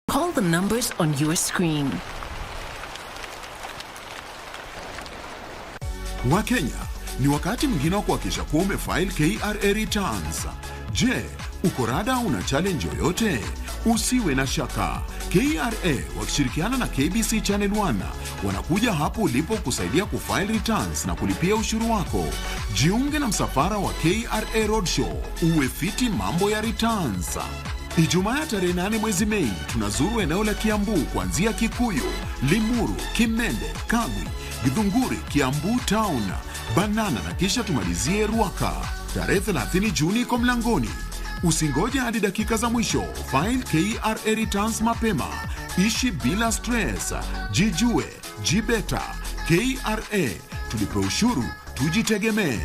Call the numbers on your screen. Wakenya, ni wakati mwingine wa kuhakikisha kuwa umefile KRA returns. Je, uko rada una challenge yoyote? Usiwe na shaka. KRA wakishirikiana na KBC Channel 1 wanakuja hapo ulipo kusaidia kufile returns na kulipia ushuru wako. Jiunge na msafara wa KRA Roadshow, uwe fiti mambo ya returns. Ijumaa tarehe 8 mwezi Mei tunazuru eneo la Kiambu kuanzia Kikuyu, Limuru, Kimende, Kagwi, Githunguri, Kiambu Town, Banana na kisha tumalizie Ruaka. Tarehe 30 Juni kwa mlangoni. Usingoje hadi dakika za mwisho. File KRA returns mapema. Ishi bila stress. Jijue, jibeta. KRA, tulipe ushuru, tujitegemee.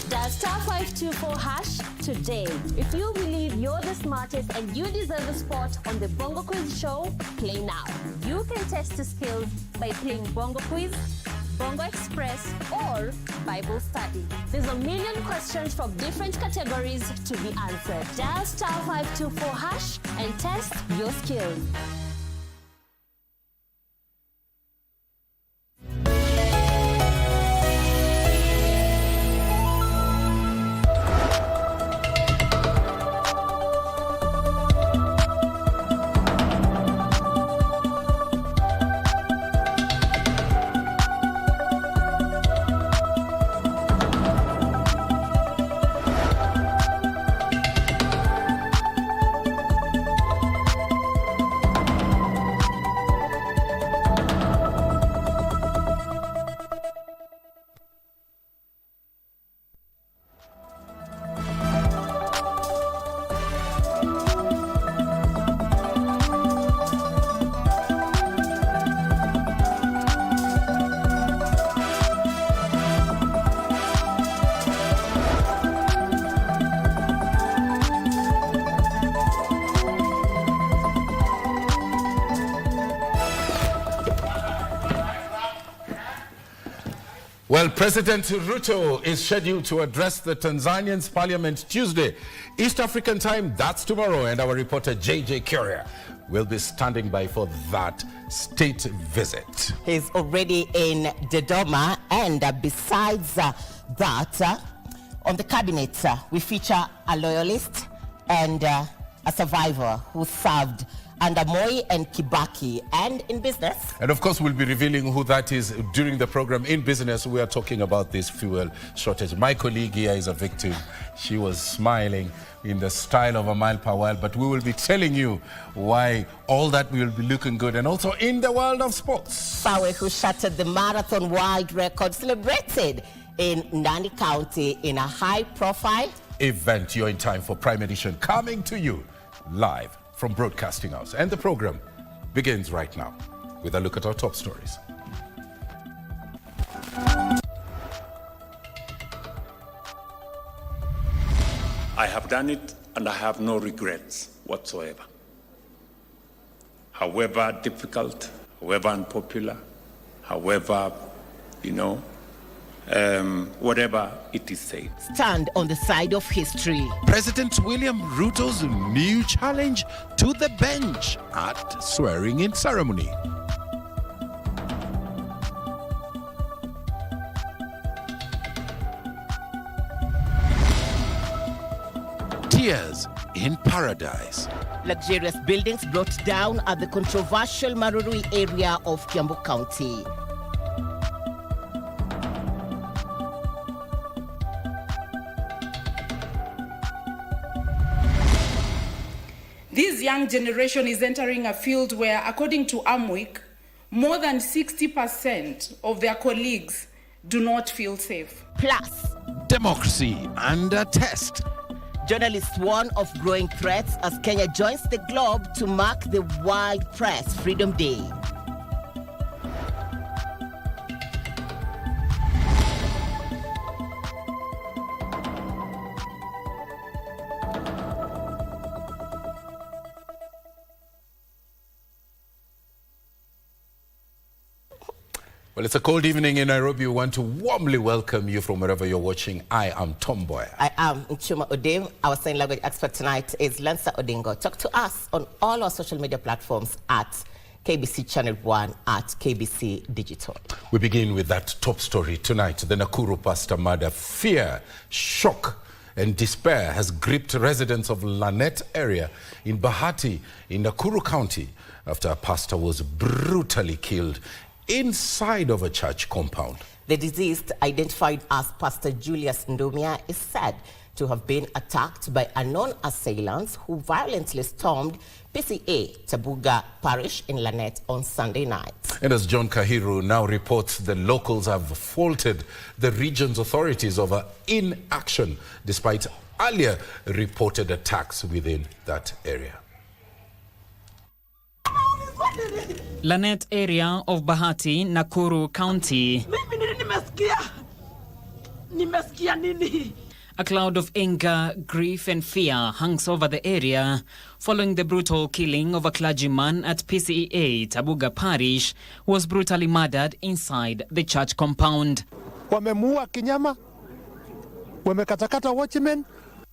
Dial *524# today. If you believe you're the smartest and you deserve a spot on the Bongo Quiz show, play now. You can test your skills by playing Bongo Quiz, Bongo Express, or Bible Study. There's a million questions from different categories to be answered. Dial *524# and test your skills. Well, President Ruto is scheduled to address the Tanzanian's parliament Tuesday, East African time, that's tomorrow, and our reporter JJ Courier will be standing by for that state visit. He's already in Dodoma, and besides that, on the cabinet, we feature a loyalist and a survivor who served under Moi and Kibaki, and in business. And of course, we'll be revealing who that is during the program. In business, we are talking about this fuel shortage. My colleague here is a victim. She was smiling in the style of a mile per while, but we will be telling you why all that will be looking good. And also in the world of sports, Fawe, who shattered the marathon wide record, celebrated in Nandi County in a high-profile event. You're in time for Prime Edition, coming to you live from Broadcasting House. And the program begins right now with a look at our top stories. I have done it and I have no regrets whatsoever. However difficult, however unpopular, however, whatever it is said. Stand on the side of history. President William Ruto's new challenge to the bench at swearing-in ceremony. Tears in paradise. Luxurious buildings brought down at the controversial Marurui area of Kiambu County. This young generation is entering a field where, according to Amwick, more than 60% of their colleagues do not feel safe. Plus, democracy under test. Journalists warn of growing threats as Kenya joins the globe to mark the World Press Freedom Day. Well, it's a cold evening in Nairobi. We want to warmly welcome you from wherever you're watching. I am Mboya. I am Muchuma Odim. Our sign language expert tonight is Lancer Odingo. Talk to us on all our social media platforms at KBC Channel 1 at KBC Digital. We begin with that top story tonight. The Nakuru pastor murder. Fear, shock and despair has gripped residents of Lanet area in Bahati in Nakuru County after a pastor was brutally killed inside of a church compound. The deceased, identified as Pastor Julius Ndumia, is said to have been attacked by unknown assailants who violently stormed PCA Tabuga Parish in Lanet on Sunday night. And as John Kahiru now reports, the locals have faulted the region's authorities over inaction despite earlier reported attacks within that area. Lanet area of Bahati, Nakuru County. A cloud of anger, grief and fear hangs over the area following the brutal killing of a clergyman at PCEA Tabuga Parish who was brutally murdered inside the church compound. Wamemuua kinyama, wamekatakata watchmen.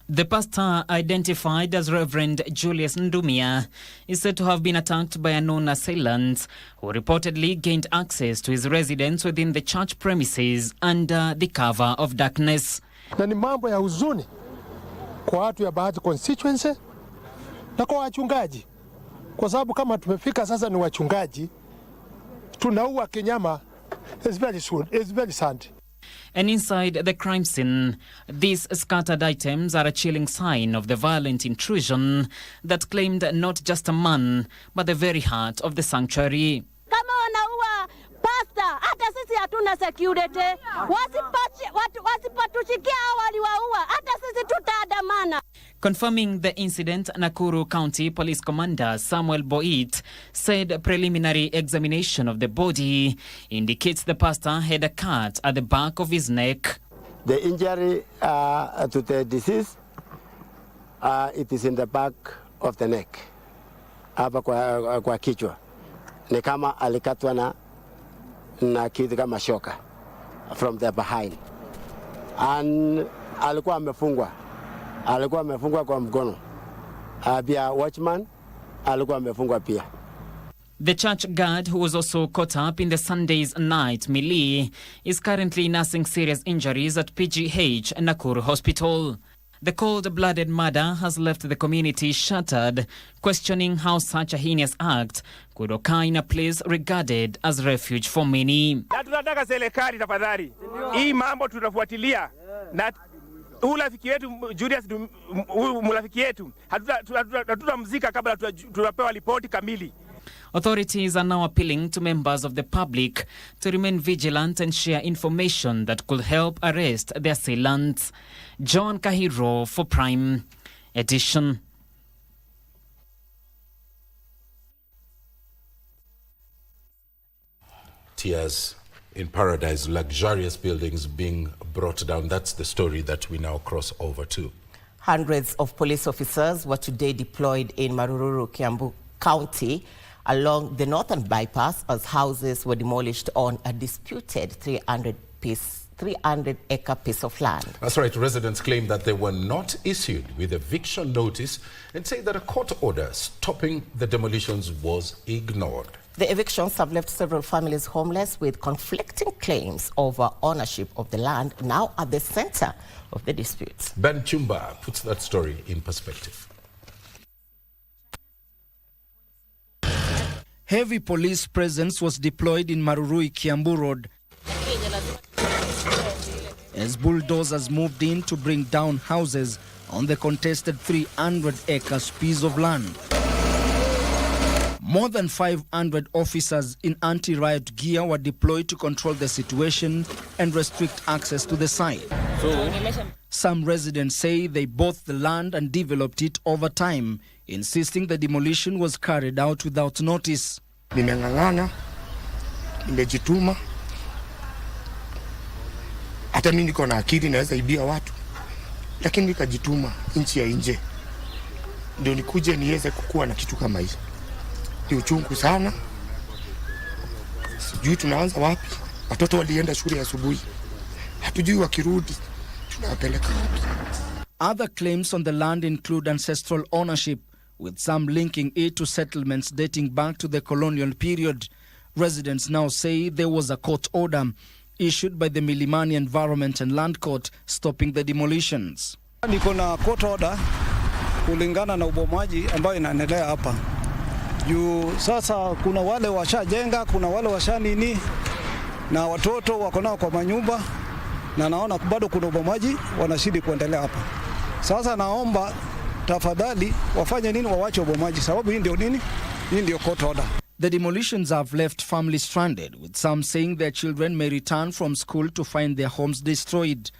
The pastor, identified as Reverend Julius Ndumia, is said to have been attacked by unknown assailants who reportedly gained access to his residence within the church premises under the cover of darkness. Na ni mambo ya huzuni kwa watu ya Bahati constituency na kwa wachungaji. Kwa sababu kama tumefika sasa ni wachungaji, tunaua kinyama, it's very sad. And inside the crime scene, these scattered items are a chilling sign of the violent intrusion that claimed not just a man, but the very heart of the sanctuary. Kama wanaua pastor, hata sisi hatuna security. Wasipatuchikia waliwaua, hata sisi tutaandamana. Confirming the incident, Nakuru County Police Commander Samuel Boit said preliminary examination of the body indicates the pastor had a cut at the back of his neck. The injury to the deceased, it is in the back of the neck, hapa kwa kichwa. Ni kama alikatwa na kitu kama shoka from the behind. And alikuwa amefungwa kwa mkono. Pia watchman alikuwa amefungwa pia. The church guard, who was also caught up in the Sunday's night melee, is currently nursing serious injuries at PGH Nakuru Hospital. The cold-blooded murder has left the community shattered, questioning how such a heinous act could occur in a place regarded as refuge for many. Tunataka serikali tafadhali. Hii mambo tunafuatilia na urafiki wetu Julius mrafiki yetu hatutamzika kabla tunapewa ripoti kamili. Authorities are now appealing to members of the public to remain vigilant and share information that could help arrest the assailants. John Kahiro for Prime Edition. Tears in paradise, luxurious buildings being brought down. That's the story that we now cross over to. Hundreds of police officers were today deployed in Marurui, Kiambu County along the northern bypass as houses were demolished on a disputed 300-acre piece of land. That's right. Residents claim that they were not issued with eviction notice and say that a court order stopping the demolitions was ignored. The evictions have left several families homeless with conflicting claims over ownership of the land, now at the center of the disputes. Ben Chumba puts that story in perspective. Heavy police presence was deployed in Marurui, Kiambu Road as bulldozers moved in to bring down houses on the contested 300-acre piece of land. More than 500 officers in anti-riot gear were deployed to control the situation and restrict access to the site. Some residents say they bought the land and developed it over time, insisting the demolition was carried out without notice. Nimeng'ang'ana, nimejituma. Hata mimi niko na akili naweza ibia watu. Lakini nikajituma nchi ya nje. Ndio nikuje niweze kukua na kitu kama hicho. Ni uchungu sana. Sijui tunaanza wapi. Watoto walienda shule asubuhi. Hatujui wakirudi tunawapeleka wapi. Other claims on the land include ancestral ownership, with some linking it to settlements dating back to the colonial period. Residents now say there was a court order issued by the Milimani Environment and Land Court stopping the demolitions. Niko na court order kulingana na ubomaji ambayo inaendelea hapa. Juu sasa kuna wale washajenga, kuna wale washanini na watoto wako nao kwa manyumba, na naona bado kuna ubomaji wanashidi kuendelea hapa. Sasa naomba tafadhali wafanye nini, wawache ubomaji, sababu hii ndio nini? Hii ndio court order. The demolitions have left families stranded, with some saying their children may return from school to find their homes destroyed.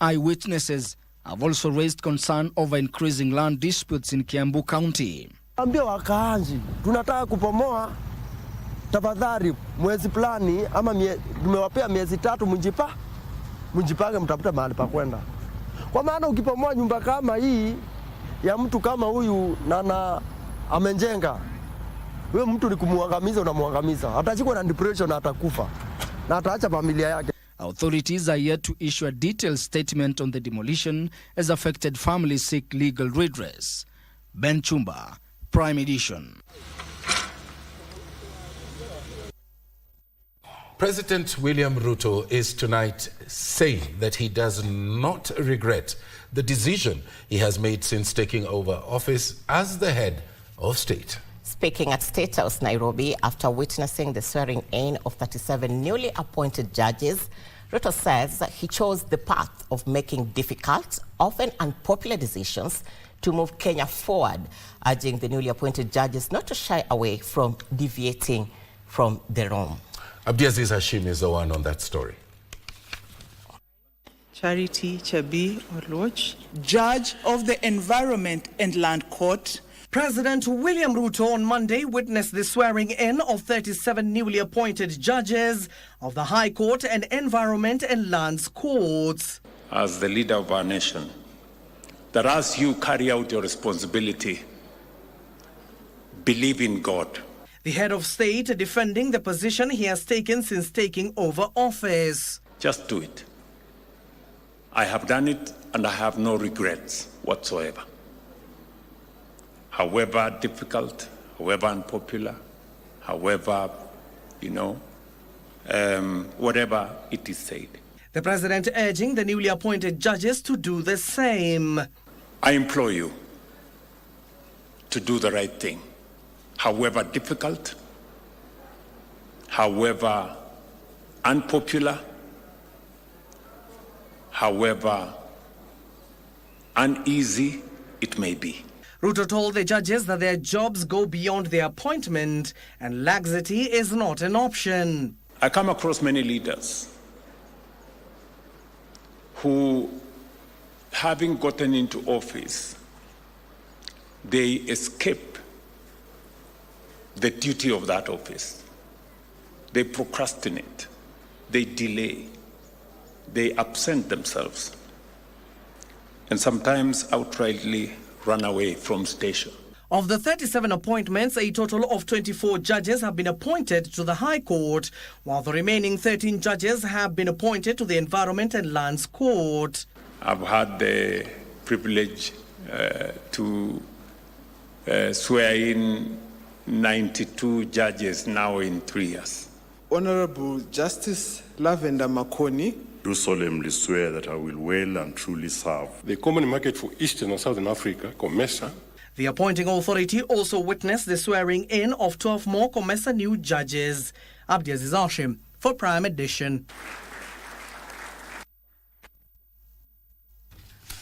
Eyewitnesses have also raised concern over increasing land disputes in Kiambu County. Ambia wakaanji, tunataka kupomoa, tafadhali mwezi plani ama tumewapea miezi 3 mjipange mtafuta mahali pa kwenda. Kwa maana ukipomoa nyumba kama hii ya mtu kama huyu na amenjenga, wewe mtu ni kumuangamiza, unamuangamiza. Atachikwa na depression na atakufa. Na ataacha familia yake. Authorities are yet to issue a detailed statement on the demolition as affected families seek legal redress. Ben Chumba, Prime Edition. President William Ruto is tonight saying that he does not regret the decision he has made since taking over office as the head of state. Speaking at State House, Nairobi, after witnessing the swearing-in of 37 newly appointed judges, Ruto says he chose the path of making difficult, often unpopular decisions to move Kenya forward, urging the newly appointed judges not to shy away from deviating from the norm. Abdiaziz Hashim is the one on that story. Charity Chabi Oluoch, Judge of the Environment and Land Court. President William Ruto on Monday witnessed the swearing-in of 37 newly appointed judges of the High Court and Environment and Lands Courts. As the leader of our nation, that as you carry out your responsibility, believe in God. The head of state defending the position he has taken since taking over office. Just do it. I have done it and I have no regrets whatsoever. However difficult, however unpopular, however, whatever it is said. The president urging the newly appointed judges to do the same. I implore you to do the right thing, however difficult, however unpopular, however uneasy it may be. Ruto told the judges that their jobs go beyond their appointment and laxity is not an option. I come across many leaders who, having gotten into office, they escape the duty of that office. They procrastinate, they delay, they absent themselves, and sometimes outrightly run away from station. Of the 37 appointments, a total of 24 judges have been appointed to the High Court, while the remaining 13 judges have been appointed to the Environment and Lands Court. I've had the privilege to swear in 92 judges now in 3 years. Honorable Justice Lavender Makoni, do solemnly swear that I will well and truly serve the Common Market for Eastern and Southern Africa, COMESA. The appointing authority also witnessed the swearing-in of 12 more COMESA new judges. Abdiaziz Hashim for Prime Edition.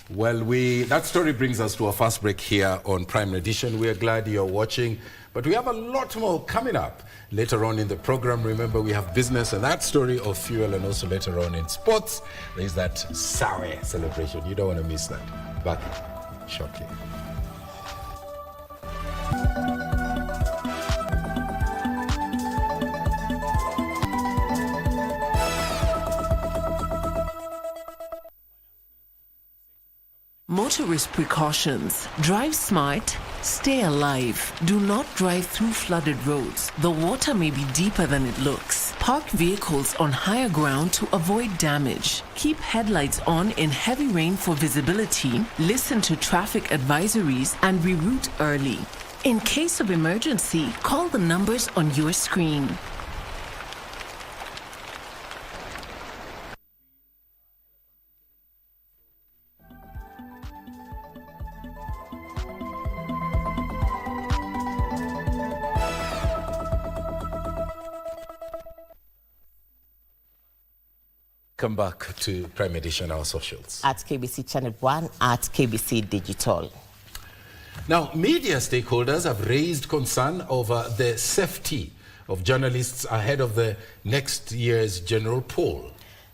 Well, that story brings us to a fast break here on Prime Edition. We are glad you're watching, but we have a lot more coming up later on in the program. Remember, we have business and that story of fuel, and also later on in sports, there's that Sawe celebration. You don't want to miss that. Back shortly. Motorist precautions. Drive smart, stay alive. Do not drive through flooded roads. The water may be deeper than it looks. Park Park vehicles on higher ground to avoid damage. Keep headlights on in heavy rain for visibility. Listen to traffic advisories and reroute early. In case of emergency, call the numbers on your screen. Come back to Prime Edition, our socials. At KBC Channel 1, at KBC Digital. Now, media stakeholders have raised concern over the safety of journalists ahead of the next year's general poll.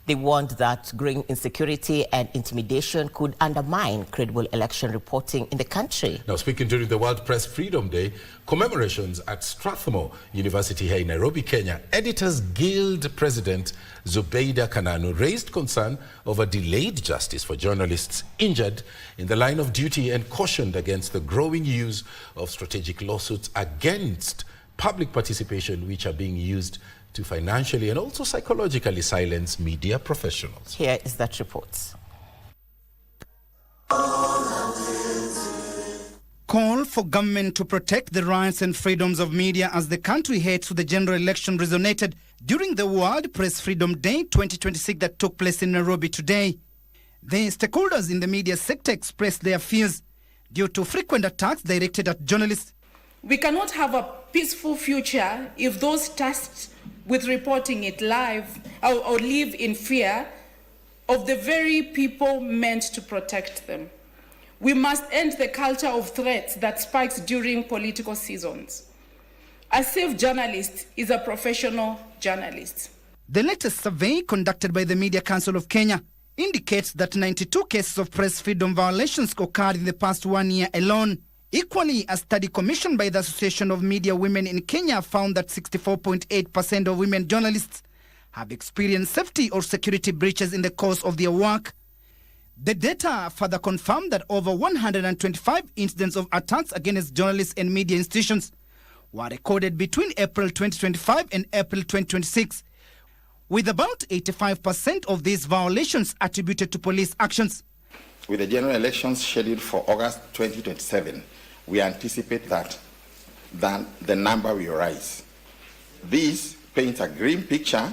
They warned that growing insecurity and intimidation could undermine credible election reporting in the country. Now, speaking during the World Press Freedom Day commemorations at Strathmore University here in Nairobi, Kenya, Editors Guild President Zubeida Kananu raised concern over delayed justice for journalists injured in the line of duty and cautioned against the growing use of strategic lawsuits against public participation, which are being used to financially and also psychologically silence media professionals. Here is that report. Call for government to protect the rights and freedoms of media as the country heads to the general election resonated during the World Press Freedom Day 2026 that took place in Nairobi today. The stakeholders in the media sector expressed their fears due to frequent attacks directed at journalists. We cannot have a peaceful future if those tasked with reporting it live or live in fear of the very people meant to protect them. We must end the culture of threats that spikes during political seasons. A safe journalist is a professional journalist. The latest survey conducted by the Media Council of Kenya indicates that 92 cases of press freedom violations occurred in the past 1 year alone. Equally, a study commissioned by the Association of Media Women in Kenya found that 64.8% of women journalists have experienced safety or security breaches in the course of their work. The data further confirmed that over 125 incidents of attacks against journalists and media institutions were recorded between April 2025 and April 2026, with about 85% of these violations attributed to police actions. With the general elections scheduled for August 2027, we anticipate that the number will rise. This paints a grim picture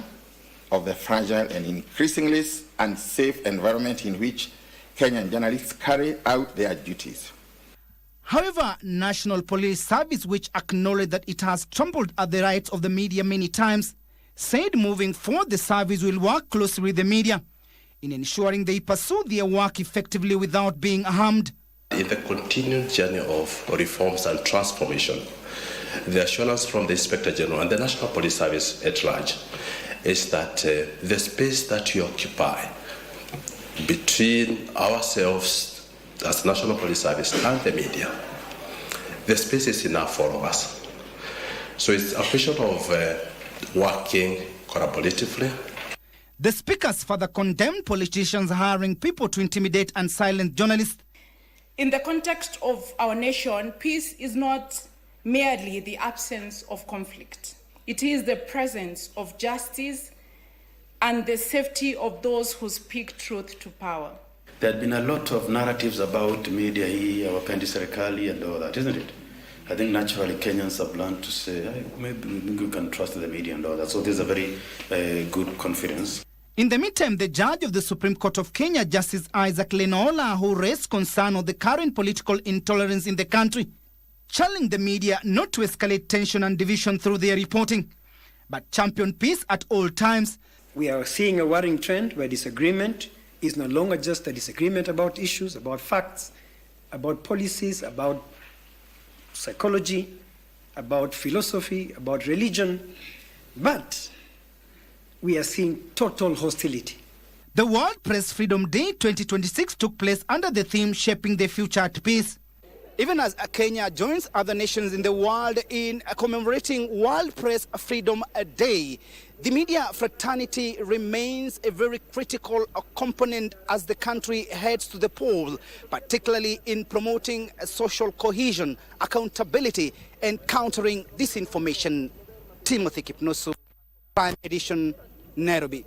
of the fragile and increasingly unsafe environment in which Kenyan journalists carry out their duties. However, National Police Service, which acknowledged that it has trampled at the rights of the media many times, said moving forward the service will work closely with the media in ensuring they pursue their work effectively without being harmed. In the continued journey of reforms and transformation, the assurance from the Inspector General and the National Police Service at large is that the space that we occupy between ourselves as National Police Service and the media, the space is enough for all of us. So it's a question of working collaboratively. The speakers further condemned politicians hiring people to intimidate and silence journalists. In the context of our nation, peace is not merely the absence of conflict. It is the presence of justice and the safety of those who speak truth to power. There had been a lot of narratives about media hii, hawapendi serikali and all that, isn't it? I think naturally Kenyans have learned to say, maybe we can trust the media and all that. So there's a very good confidence. In the meantime, the judge of the Supreme Court of Kenya, Justice Isaac Lenaola, who raised concern of the current political intolerance in the country, challenged the media not to escalate tension and division through their reporting, but champion peace at all times. We are seeing a worrying trend where disagreement is no longer just a disagreement about issues, about facts, about policies, about psychology, about philosophy, about religion, but we are seeing total hostility. The World Press Freedom Day 2026 took place under the theme Shaping the Future at Peace. Even as Kenya joins other nations in the world in commemorating World Press Freedom Day, the media fraternity remains a very critical component as the country heads to the poll, particularly in promoting social cohesion, accountability, and countering disinformation. Timothy Kipnusu. Prime Edition, Nairobi.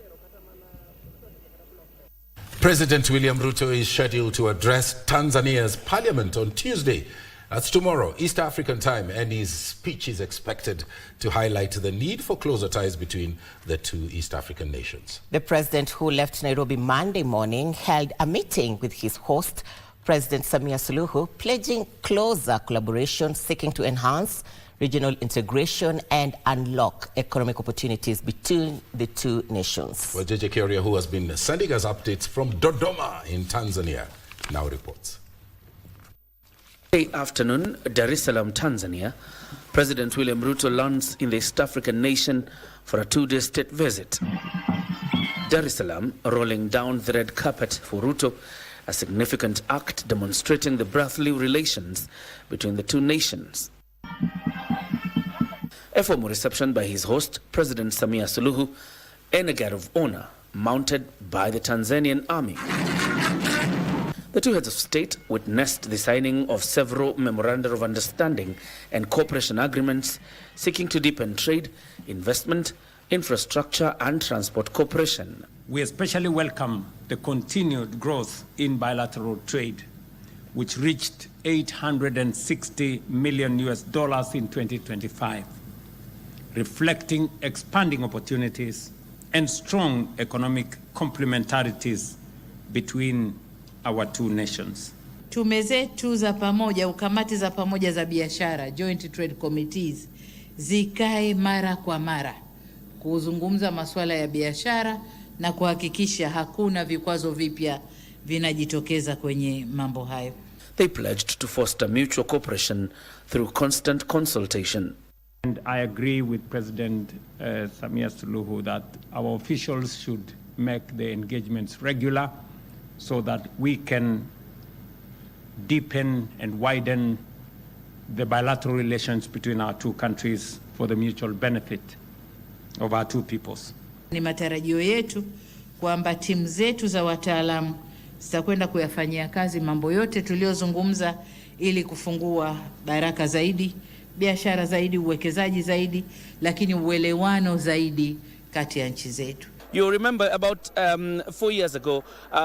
President William Ruto is scheduled to address Tanzania's parliament on Tuesday. That's tomorrow, East African time, and his speech is expected to highlight the need for closer ties between the two East African nations. The president, who left Nairobi Monday morning, held a meeting with his host, President Samia Suluhu, pledging closer collaboration, seeking to enhance regional integration and unlock economic opportunities between the two nations. Well, JJ Keria, who has been sending us updates from Dodoma in Tanzania, now reports. Thursday afternoon, Dar es Salaam, Tanzania, President William Ruto lands in the East African nation for a two-day state visit. Dar es Salaam rolling down the red carpet for Ruto, a significant act demonstrating the brotherly relations between the two nations. A formal reception by his host, President Samia Suluhu, and a guard of honor mounted by the Tanzanian army. The two heads of state witnessed the signing of several memoranda of understanding and cooperation agreements seeking to deepen trade, investment, infrastructure and transport cooperation. We especially welcome the continued growth in bilateral trade, which reached $860 million in 2025, reflecting expanding opportunities and strong economic complementarities between our two nations. Tume zetu za pamoja, kamati za pamoja za biashara, joint trade committees, zikae mara kwa mara kuzungumza masuala ya biashara na kuhakikisha hakuna vikwazo vipya vinajitokeza kwenye mambo hayo. They pledged to foster mutual cooperation through constant consultation. And I agree with President Samia Suluhu that our officials should make the engagements regular so that we can deepen and widen the bilateral relations between our two countries for the mutual benefit of our two peoples. Ni matarajio yetu kwamba timu zetu za wataalamu zitakwenda kuyafanyia kazi mambo yote tuliyozungumza ili kufungua baraka zaidi, biashara zaidi, uwekezaji zaidi, lakini uelewano zaidi kati ya nchi zetu. You remember about 4 years ago,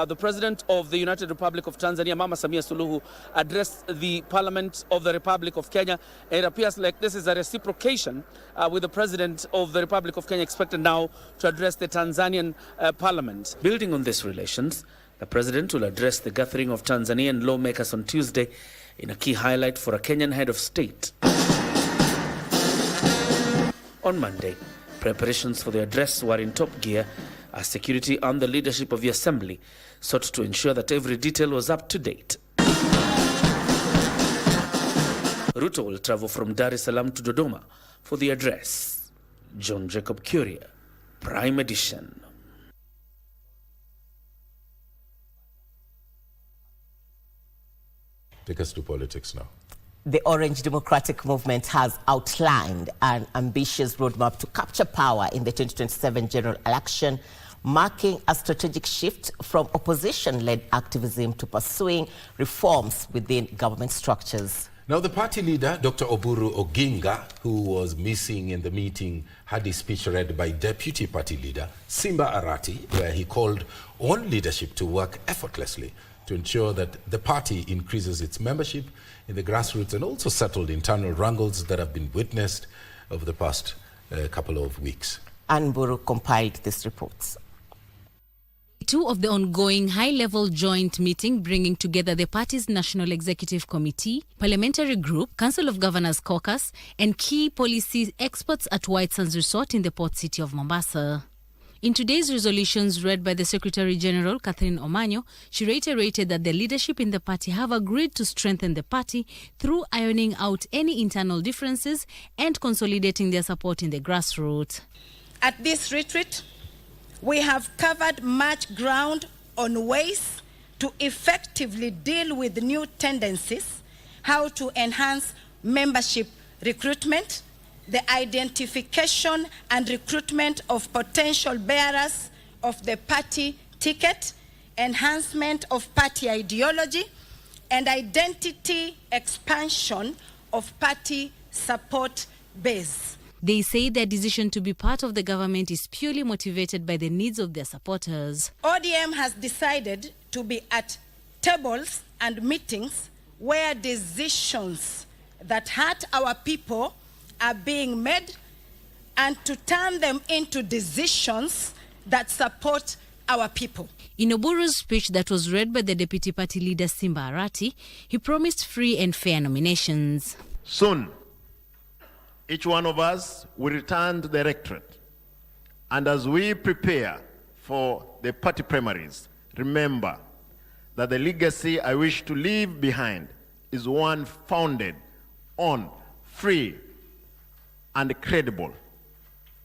the President of the United Republic of Tanzania, Mama Samia Suluhu, addressed the Parliament of the Republic of Kenya. It appears like this is a reciprocation with the President of the Republic of Kenya expected now to address the Tanzanian Parliament. Building on these relations, the President will address the gathering of Tanzanian lawmakers on Tuesday in a key highlight for a Kenyan head of state. On Monday, preparations for the address were in top gear as security and the leadership of the assembly sought to ensure that every detail was up to date. Ruto will travel from Dar es Salaam to Dodoma for the address. John Jacob Curia, Prime Edition. Take us to politics now. The Orange Democratic Movement has outlined an ambitious roadmap to capture power in the 2027 general election, marking a strategic shift from opposition-led activism to pursuing reforms within government structures. Now, the party leader, Dr. Oburu Oginga, who was missing in the meeting, had his speech read by Deputy Party Leader Simba Arati, where he called on leadership to work effortlessly to ensure that the party increases its membership in the grassroots and also settled internal wrangles that have been witnessed over the past couple of weeks. Anburu compiled these reports. Two of the ongoing high-level joint meeting bringing together the party's National Executive Committee, Parliamentary Group, Council of Governors Caucus, and key policy experts at White Sands Resort in the port city of Mombasa. In today's resolutions read by the Secretary General, Catherine Omanyo, she reiterated that the leadership in the party have agreed to strengthen the party through ironing out any internal differences and consolidating their support in the grassroots. At this retreat, we have covered much ground on ways to effectively deal with new tendencies, how to enhance membership recruitment, the identification and recruitment of potential bearers of the party ticket, enhancement of party ideology, and identity expansion of party support base. They say their decision to be part of the government is purely motivated by the needs of their supporters. ODM has decided to be at tables and meetings where decisions that hurt our people are being made, and to turn them into decisions that support our people. In Oburu's speech that was read by the Deputy Party Leader Simba Arati, he promised free and fair nominations. Soon, each one of us will return to the electorate. And as we prepare for the party primaries, remember that the legacy I wish to leave behind is one founded on free and credible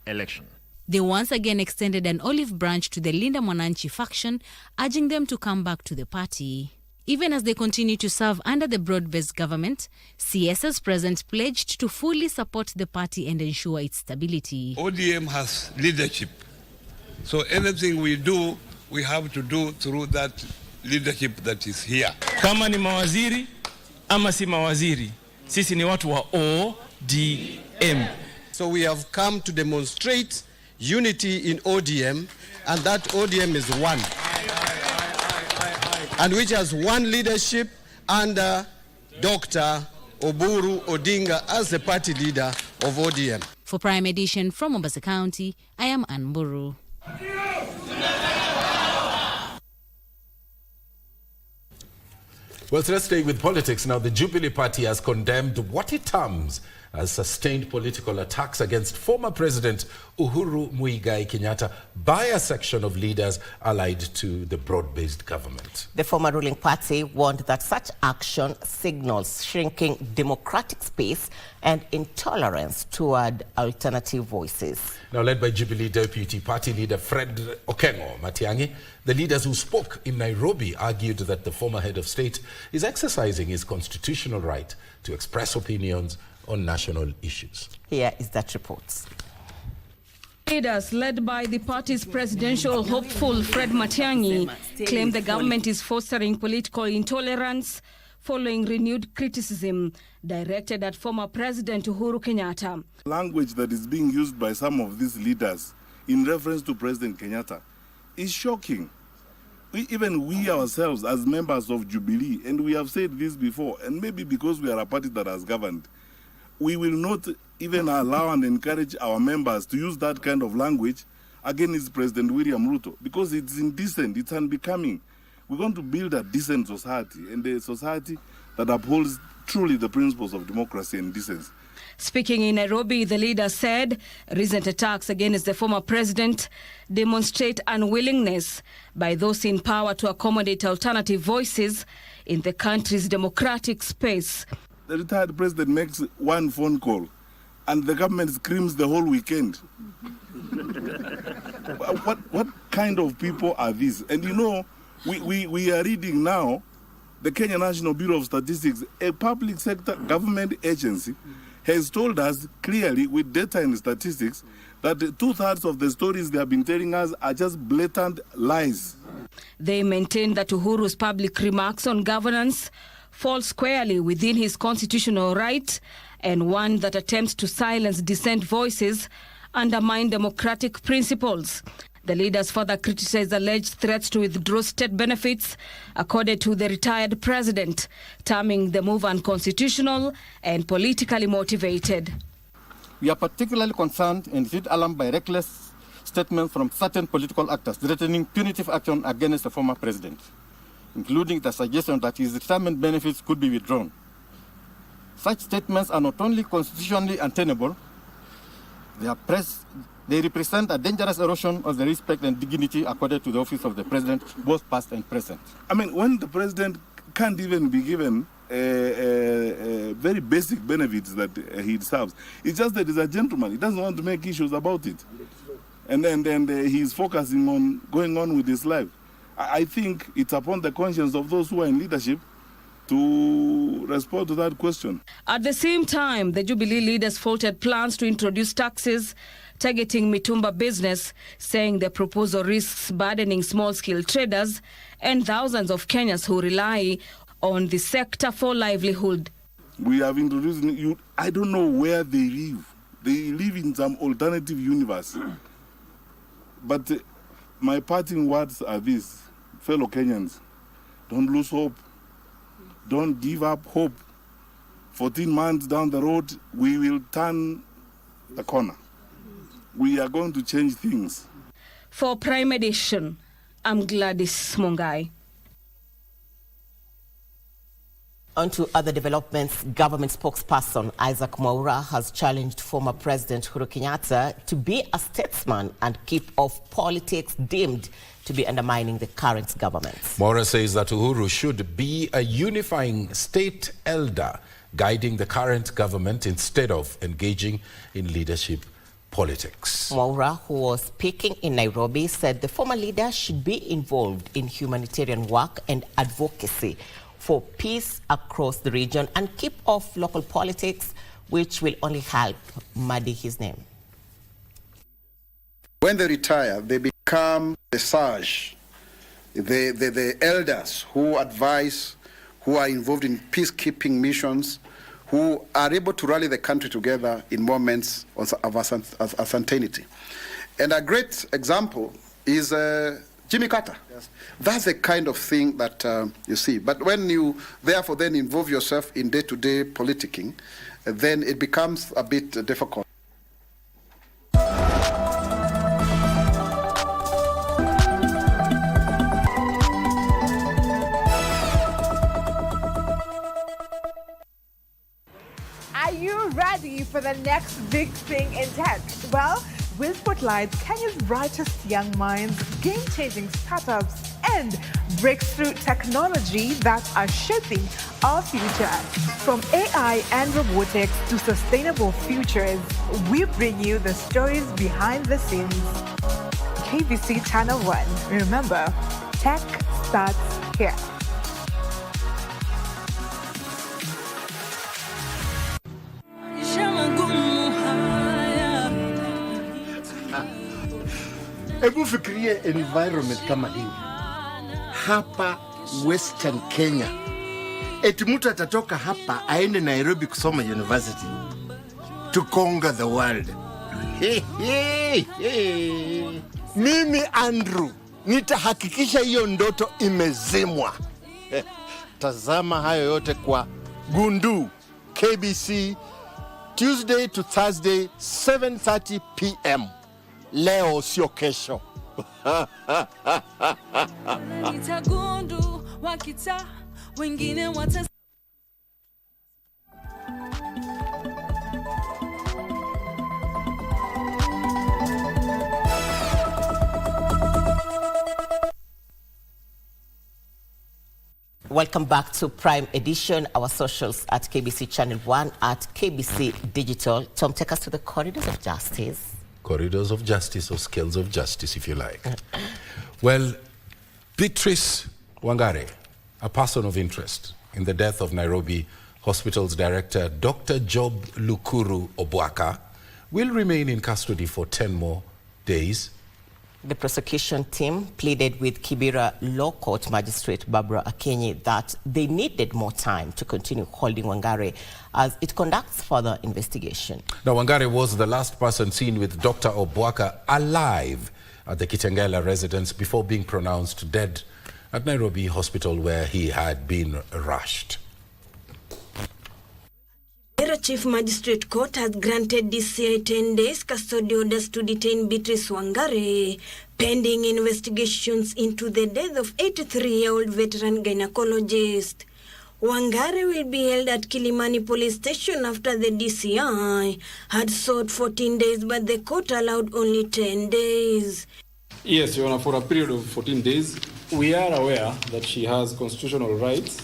election. They once again extended an olive branch to the Linda Mwananchi faction, urging them to come back to the party. Even as they continue to serve under the broad-based government, CS's president pledged to fully support the party and ensure its stability. ODM has leadership. So anything we do, we have to do through that leadership that is here. Kama ni mawaziri, ama si mawaziri, sisi ni watu wa ODM. So we have come to demonstrate unity in ODM, and that ODM is one, and which has one leadership under Dr. Oburu Odinga as the party leader of ODM. For Prime Edition from Mombasa County, I am Ann Mburu. Well, so let's stay with politics now. The Jubilee Party has condemned what it terms as sustained political attacks against former President Uhuru Muigai Kenyatta by a section of leaders allied to the broad-based government. The former ruling party warned that such action signals shrinking democratic space and intolerance toward alternative voices. Now, led by Jubilee Deputy Party Leader Fred Okengo Matiang'i, the leaders who spoke in Nairobi argued that the former head of state is exercising his constitutional right to express opinions on national issues. Here is that report. Leaders led by the party's presidential hopeful Fred Matiang'i claim the government is fostering political intolerance following renewed criticism directed at former President Uhuru Kenyatta. Language that is being used by some of these leaders in reference to President Kenyatta is shocking. Even we ourselves as members of Jubilee, and we have said this before, and maybe because we are a party that has governed, we will not even allow and encourage our members to use that kind of language against President William Ruto, because it's indecent, it's unbecoming. We're going to build a decent society, and a society that upholds truly the principles of democracy and decency. Speaking in Nairobi, the leader said recent attacks against the former president demonstrate unwillingness by those in power to accommodate alternative voices in the country's democratic space. The retired president makes one phone call and the government screams the whole weekend. What kind of people are these? And you know, we are reading now the Kenya National Bureau of Statistics, a public sector government agency, has told us clearly with data and statistics that 2/3 of the stories they have been telling us are just blatant lies. They maintain that Uhuru's public remarks on governance fall squarely within his constitutional right, and one that attempts to silence dissent voices undermine democratic principles. The leaders further criticized alleged threats to withdraw state benefits accorded to the retired president, terming the move unconstitutional and politically motivated. We are particularly concerned and feel alarmed by reckless statements from certain political actors threatening punitive action against the former president, including the suggestion that his retirement benefits could be withdrawn. Such statements are not only constitutionally untenable, they represent a dangerous erosion of the respect and dignity accorded to the office of the president, both past and present. I mean, when the president can't even be given very basic benefits that he deserves, it's just that he's a gentleman. He doesn't want to make issues about it. And then he's focusing on going on with his life. I think it's upon the conscience of those who are in leadership to respond to that question. At the same time, the Jubilee leaders faulted plans to introduce taxes targeting Mitumba business, saying the proposal risks burdening small-scale traders and thousands of Kenyans who rely on the sector for livelihood. We have introduced, I don't know where they live. They live in some alternative universe. But my parting words are these, fellow Kenyans, don't lose hope. Don't give up hope. 14 months down the road, we will turn the corner. We are going to change things. For Prime Edition, I'm Gladys Mongai. On to other developments, government spokesperson Isaac Mwaura has challenged former President Uhuru Kenyatta to be a statesman and keep off politics deemed to be undermining the current government. Mwaura says that Uhuru should be a unifying state elder guiding the current government instead of engaging in leadership politics. Mwaura, who was speaking in Nairobi, said the former leader should be involved in humanitarian work and advocacy for peace across the region and keep off local politics, which will only help muddy his name. When they retire, they become the sage, the elders who advise, who are involved in peacekeeping missions, who are able to rally the country together in moments of uncertainty. And a great example is Jimmy Carter. Yes. That's the kind of thing that you see. But when you therefore then involve yourself in day-to-day politicking, then it becomes a bit difficult. Are you ready for the next big thing in tech? Well, Will spotlights Kenya's brightest young minds, game-changing startups, and breakthrough technology that are shaping our future. From AI and robotics to sustainable futures, we bring you the stories behind the scenes. KBC Channel 1. Remember, tech starts here. Hebu fikirie environment kama hii hapa Western Kenya. Eti mtu atatoka hapa aende Nairobi kusoma university to conquer the world. Mimi Andrew nitahakikisha hiyo ndoto imezimwa. Tazama hayo yote kwa Gundu KBC Tuesday to Thursday 7:30 p.m. Leo sio kesho. Welcome back to Prime Edition. Our socials at KBC Channel 1, at KBC Digital. Tom, take us to the corridors of justice. Corridors of justice, or scales of justice, if you like. Well, Beatrice Wangare, a person of interest in the death of Nairobi Hospital's director, Dr. Job Lukuru Obwaka, will remain in custody for 10 more days. The prosecution team pleaded with Kibera Law Court Magistrate Barbara Akenyi that they needed more time to continue holding Wangare as it conducts further investigation. Now, Wangare was the last person seen with Dr. Obwaka alive at the Kitengela residence before being pronounced dead at Nairobi Hospital, where he had been rushed. Kibera Chief Magistrate Court has granted DCI 10 days custody orders to detain Beatrice Wangare, pending investigations into the death of 83-year-old veteran gynecologist. Wangare will be held at Kilimani Police Station after the DCI had sought 14 days, but the court allowed only 10 days. Yes, Your Honor, for a period of 14 days. We are aware that she has constitutional rights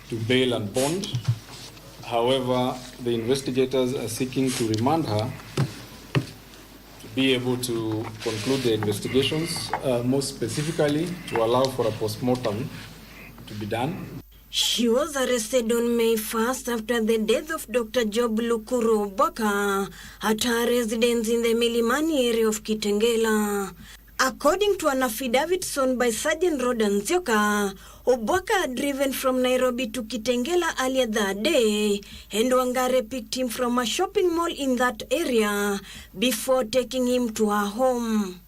to bail and bond. However, the investigators are seeking to remand her to be able to conclude the investigations, most specifically to allow for a postmortem to be done. She was arrested on May 1st after the death of Dr. Job Lukuru Obwaka at her residence in the Milimani area of Kitengela. According to an affidavit signed by Sergeant Rodan Nzioka, Obwaka had driven from Nairobi to Kitengela earlier that day, and Wangare picked him from a shopping mall in that area before taking him to her home.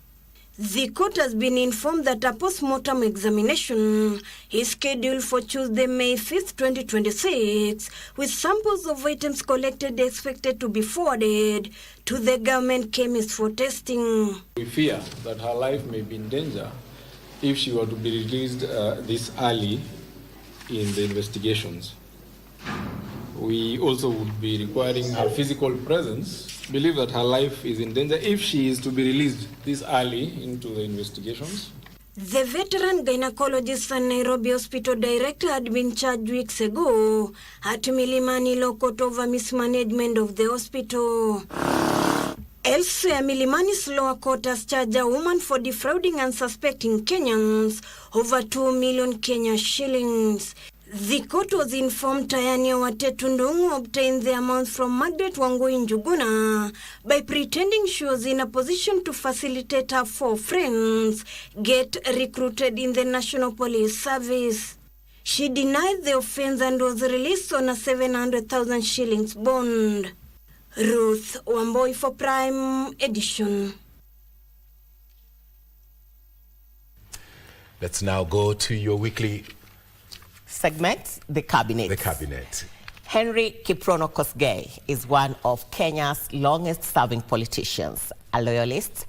The court has been informed that a post-mortem examination is scheduled for Tuesday, May 5th, 2026, with samples of items collected expected to be forwarded to the government chemist for testing. We fear that her life may be in danger if she were to be released this early in the investigations. We also would be requiring her physical presence. Believe that her life is in danger if she is to be released this early into the investigations. The veteran gynecologist and Nairobi Hospital director had been charged weeks ago at Milimani Law Court over mismanagement of the hospital. Elsewhere, Milimani's lower court has charged a woman for defrauding unsuspecting Kenyans over 2 million Kenya shillings. The court was informed Tayania Watetu Ndungu obtained the amount from Margaret Wangui Njuguna by pretending she was in a position to facilitate her 4 friends get recruited in the National Police Service. She denied the offense and was released on a 700,000 shillings bond. Ruth Wamboi for Prime Edition. Let's now go to your weekly segment, The Cabinet. The Cabinet. Henry Kiprono Kosgey is one of Kenya's longest-serving politicians, a loyalist,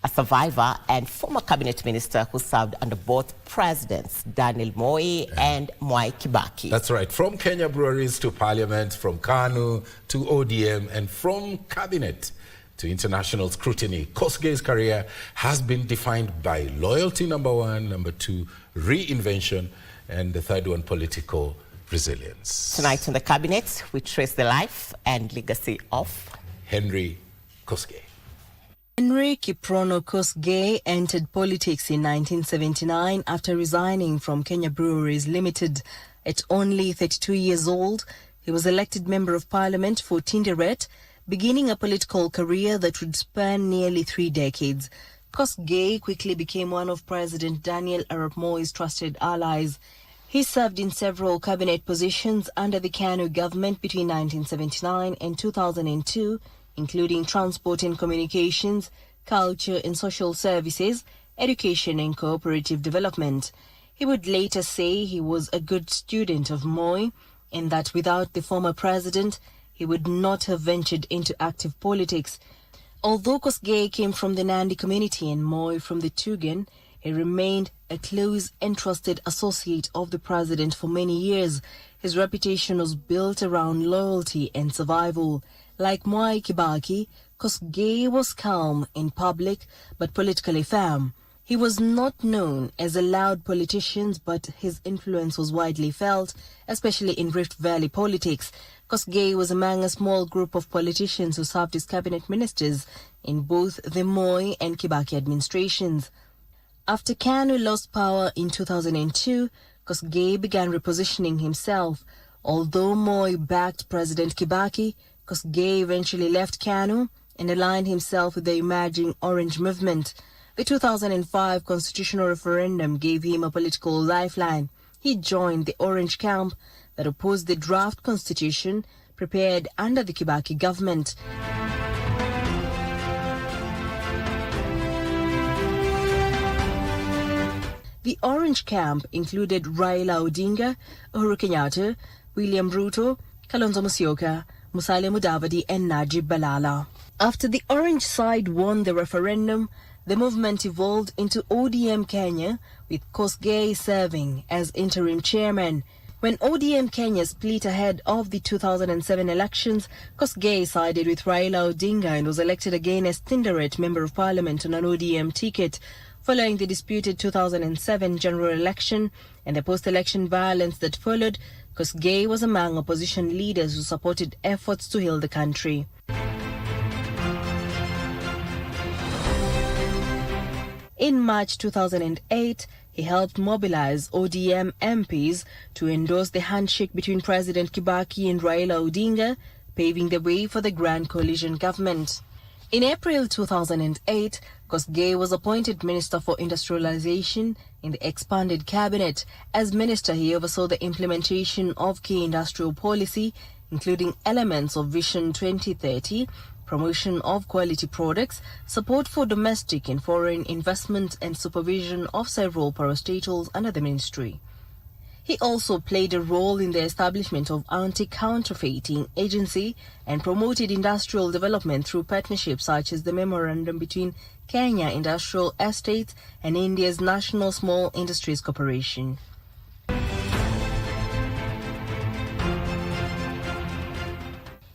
a survivor, and former cabinet minister who served under both presidents, Daniel Moi and Mwai Kibaki. That's right. From Kenya breweries to parliament, from KANU to ODM, and from cabinet to international scrutiny, Kosgey's career has been defined by loyalty, number 1, number 2, reinvention, and the third one, political resilience. Tonight in the cabinet, we trace the life and legacy of Henry Kosgey. Henry Kiprono Kosgey entered politics in 1979 after resigning from Kenya Breweries Limited. At only 32 years old, he was elected Member of Parliament for Tinderet, beginning a political career that would span nearly 3 decades. Kosgey quickly became one of President Daniel Arap Moi's trusted allies. He served in several cabinet positions under the KANU government between 1979 and 2002, including transport and communications, culture and social services, education and cooperative development. He would later say he was a good student of Moi and that without the former president, he would not have ventured into active politics. Although Kosgey came from the Nandi community and Moi from the Tugen, he remained a close and trusted associate of the president for many years. His reputation was built around loyalty and survival. Like Mwai Kibaki, Kosgey was calm in public but politically firm. He was not known as a loud politician, but his influence was widely felt, especially in Rift Valley politics. Kosgey was among a small group of politicians who served as cabinet ministers in both the Moi and Kibaki administrations. After KANU lost power in 2002, Kosgey began repositioning himself. Although Moi backed President Kibaki, Kosgey eventually left KANU and aligned himself with the emerging Orange movement. The 2005 constitutional referendum gave him a political lifeline. He joined the Orange camp that opposed the draft constitution prepared under the Kibaki government. The Orange camp included Raila Odinga, Uhuru Kenyatta, William Ruto, Kalonzo Musyoka, Musalia Mudavadi and Najib Balala. After the Orange side won the referendum, the movement evolved into ODM Kenya, with Kosgey serving as interim chairman. When ODM Kenya split ahead of the 2007 elections, Kosgey sided with Raila Odinga and was elected again as Tinderet Member of Parliament on an ODM ticket. Following the disputed 2007 general election and the post-election violence that followed, Kosgey was among opposition leaders who supported efforts to heal the country. In March 2008, he helped mobilize ODM MPs to endorse the handshake between President Kibaki and Raila Odinga, paving the way for the Grand Coalition government. In April 2008, Kosgey was appointed Minister for Industrialization in the expanded cabinet. As minister, he oversaw the implementation of key industrial policy, including elements of Vision 2030, promotion of quality products, support for domestic and foreign investment, and supervision of several parastatals under the ministry. He also played a role in the establishment of anti-counterfeiting agency and promoted industrial development through partnerships such as the memorandum between Kenya Industrial Estates and India's National Small Industries Corporation.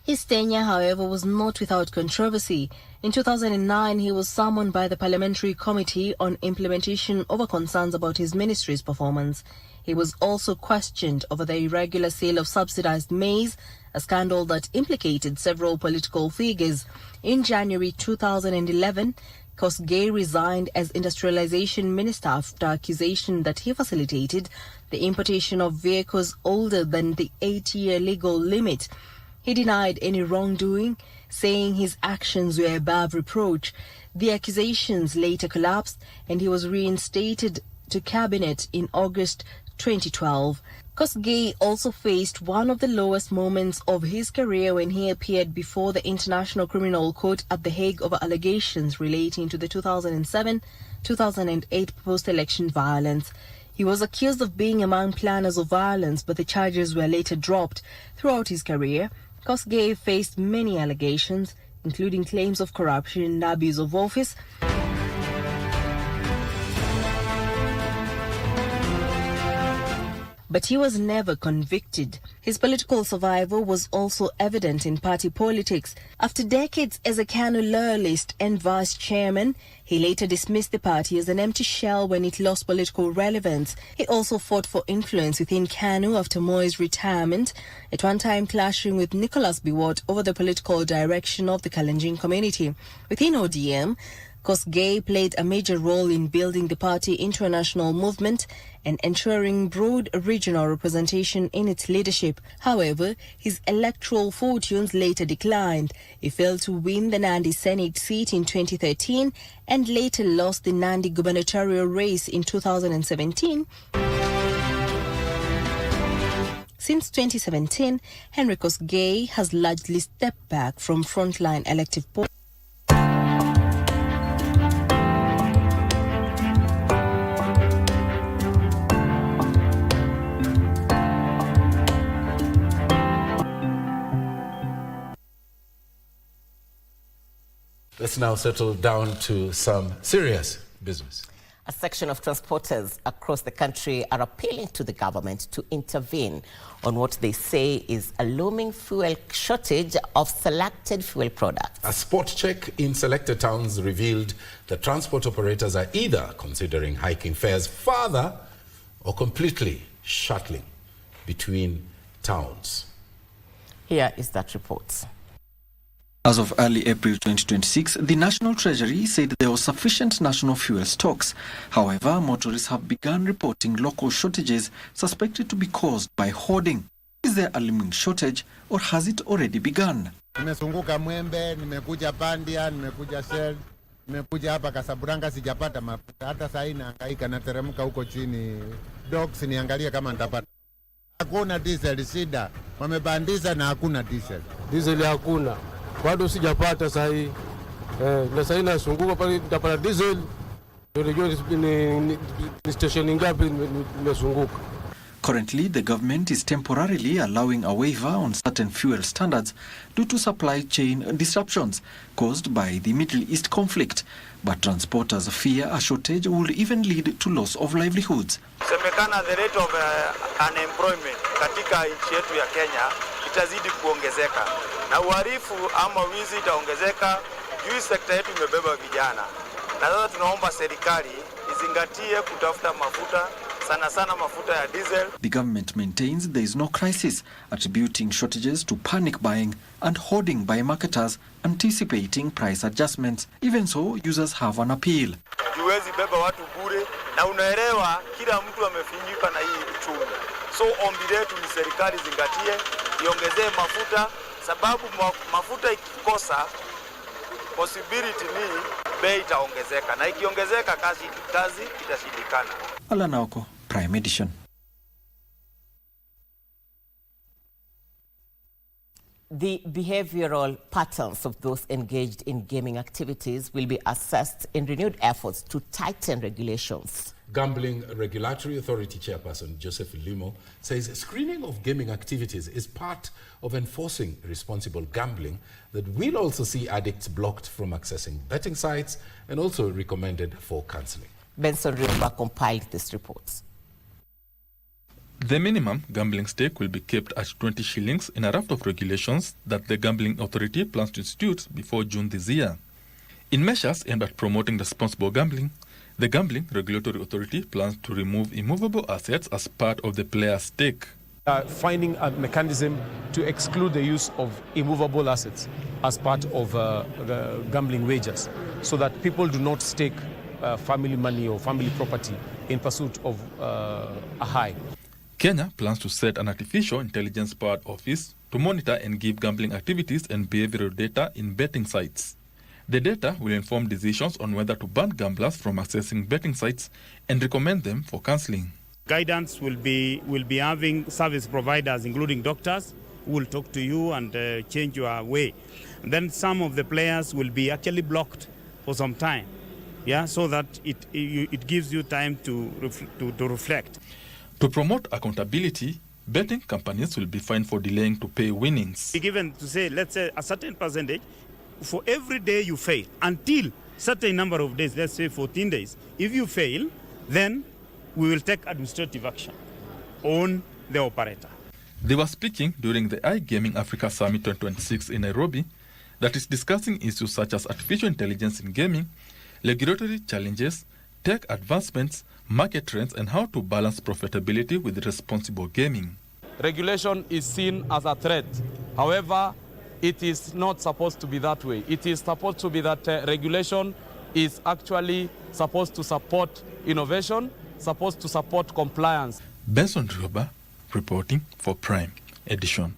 His tenure, however, was not without controversy. In 2009, he was summoned by the Parliamentary Committee on Implementation over concerns about his ministry's performance. He was also questioned over the irregular sale of subsidized maize, a scandal that implicated several political figures. In January 2011, Kosgey resigned as Industrialization Minister after accusation that he facilitated the importation of vehicles older than the 8-year legal limit. He denied any wrongdoing, saying his actions were above reproach. The accusations later collapsed and he was reinstated to cabinet in August 2012. Kosgey also faced one of the lowest moments of his career when he appeared before the International Criminal Court at The Hague over allegations relating to the 2007-2008 post-election violence. He was accused of being among planners of violence, but the charges were later dropped. Throughout his career, Kosgey faced many allegations, including claims of corruption and abuse of office. But he was never convicted. His political survival was also evident in party politics. After decades as a KANU loyalist and vice chairman, he later dismissed the party as an empty shell when it lost political relevance. He also fought for influence within KANU after Moi's retirement, at one time clashing with Nicholas Biwott over the political direction of the Kalenjin community. Within ODM, Kosgey played a major role in building the party into a national movement and ensuring broad regional representation in its leadership. However, his electoral fortunes later declined. He failed to win the Nandi Senate seat in 2013 and later lost the Nandi gubernatorial race in 2017. Since 2017, Henry Kosgey has largely stepped back from frontline elective politics. Let's now settle down to some serious business. A section of transporters across the country are appealing to the government to intervene on what they say is a looming fuel shortage of selected fuel products. A spot check in selected towns revealed that transport operators are either considering hiking fares further or completely shuttling between towns. Here is that report. As of early April 2026, the National Treasury said there was sufficient national fuel stocks. However, motorists have begun reporting local shortages suspected to be caused by hoarding. Is there a looming shortage or has it already begun? Nimesunguka Mwembe, nimekuja Pandia, nimekuja Shell, nimekuja hapa Kasaburanga, sijapata mafuta. Hata saa hii nahangaika, nateremka huko chini docks niangalie kama nitapata. Hakuna diesel, shida. Wamebandiza na hakuna diesel. Diesel hakuna. Bado sijapata saa hii. Na saa hii nasunguka pale nitapata diesel. Ndio ni station ngapi nimesunguka. Currently, the government is temporarily allowing a waiver on certain fuel standards due to supply chain disruptions caused by the Middle East conflict. But transporters fear a shortage will even lead to loss of livelihoods. Semekana the rate of unemployment katika nchi yetu ya Kenya itazidi kuongezeka. Na uhalifu ama wizi itaongezeka. Juu sekta yetu imebeba vijana. Na sasa tunaomba serikali izingatie kutafuta mafuta, sana sana mafuta ya diesel. The government maintains there is no crisis, attributing shortages to panic buying and hoarding by marketers anticipating price adjustments. Even so, users have an appeal. Juwezi beba watu bure na unaelewa kila mtu amefinyika na hii uchumi. So ombi letu ni serikali zingatie, iongezee mafuta, sababu mafuta ikikosa possibility ni bei itaongezeka, na ikiongezeka kazi itashindikana. Alan Oko, Prime Edition. The behavioral patterns of those engaged in gaming activities will be assessed in renewed efforts to tighten regulations. Gambling Regulatory Authority Chairperson Joseph Limo says screening of gaming activities is part of enforcing responsible gambling that will also see addicts blocked from accessing betting sites and also recommended for counseling. Benson Riomba compiled this report. The minimum gambling stake will be kept at 20 shillings in a raft of regulations that the Gambling Authority plans to institute before June this year. In measures aimed at promoting responsible gambling, the Gambling Regulatory Authority plans to remove immovable assets as part of the player's stake. Finding a mechanism to exclude the use of immovable assets as part of the gambling wagers, so that people do not stake family money or family property in pursuit of a high. Kenya plans to set an artificial intelligence-powered office to monitor and give gambling activities and behavioral data in betting sites. The data will inform decisions on whether to ban gamblers from accessing betting sites and recommend them for counseling. Guidance will be having service providers, including doctors, who will talk to you and change your way. And then some of the players will be actually blocked for some time, so that it gives you time to reflect. To promote accountability, betting companies will be fined for delaying to pay winnings. Given to say, let's say a certain percentage, for every day you fail, until certain number of days, let's say 14 days, if you fail, then we will take administrative action on the operator. They were speaking during the iGaming Africa Summit 2026 in Nairobi that is discussing issues such as artificial intelligence in gaming, regulatory challenges, tech advancements, market trends, and how to balance profitability with responsible gaming. Regulation is seen as a threat. However, it is not supposed to be that way. It is supposed to be that regulation is actually supposed to support innovation, supposed to support compliance. Benson Riomba reporting for Prime Edition.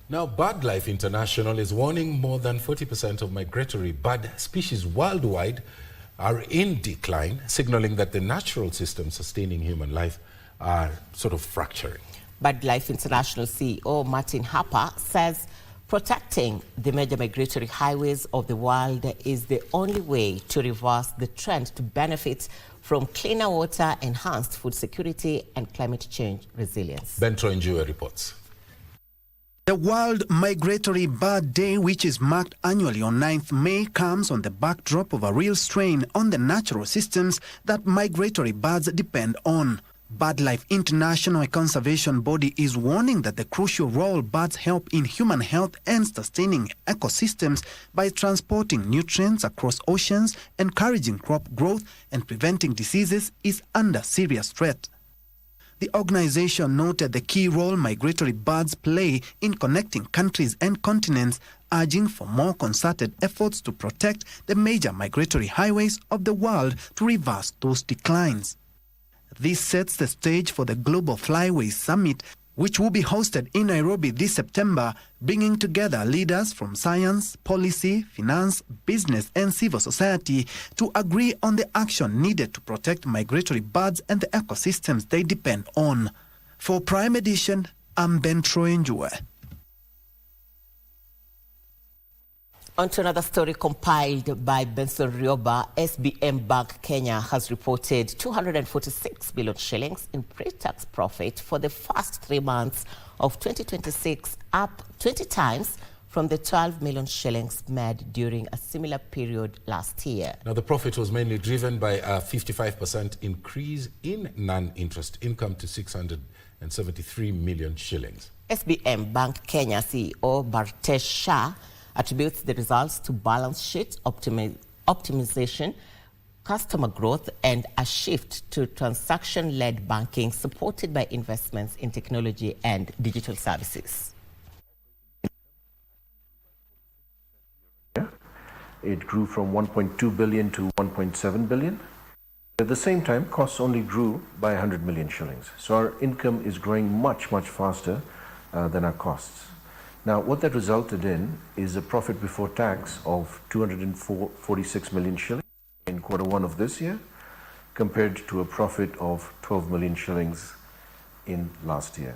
Now, BirdLife International is warning more than 40% of migratory bird species worldwide are in decline, signaling that the natural systems sustaining human life are sort of fracturing. BirdLife International CEO Martin Harper says protecting the major migratory highways of the world is the only way to reverse the trend to benefit from cleaner water, enhanced food security, and climate change resilience. Bentro Njue reports. The World Migratory Bird Day, which is marked annually on 9th May, comes on the backdrop of a real strain on the natural systems that migratory birds depend on. BirdLife International, a conservation body, is warning that the crucial role birds help in human health and sustaining ecosystems by transporting nutrients across oceans, encouraging crop growth, and preventing diseases is under serious threat. The organization noted the key role migratory birds play in connecting countries and continents, urging for more concerted efforts to protect the major migratory highways of the world to reverse those declines. This sets the stage for the Global Flyways Summit, which will be hosted in Nairobi this September, bringing together leaders from science, policy, finance, business, and civil society to agree on the action needed to protect migratory birds and the ecosystems they depend on. For Prime Edition, I'm Bentro Njue. On to another story compiled by Benson Riomba. SBM Bank Kenya has reported 246 billion shillings in pre-tax profit for the first 3 months of 2026, up 20 times from the 12 million shillings made during a similar period last year. Now, the profit was mainly driven by a 55% increase in non-interest income to 673 million shillings. SBM Bank Kenya CEO Bartesh Shah attributes the results to balance sheet optimization, customer growth, and a shift to transaction-led banking supported by investments in technology and digital services. It grew from 1.2 billion to 1.7 billion. At the same time, costs only grew by 100 million shillings. So our income is growing much, much faster than our costs. Now, what that resulted in is a profit before tax of 246 million shillings in Q1 of this year, compared to a profit of 12 million shillings in last year.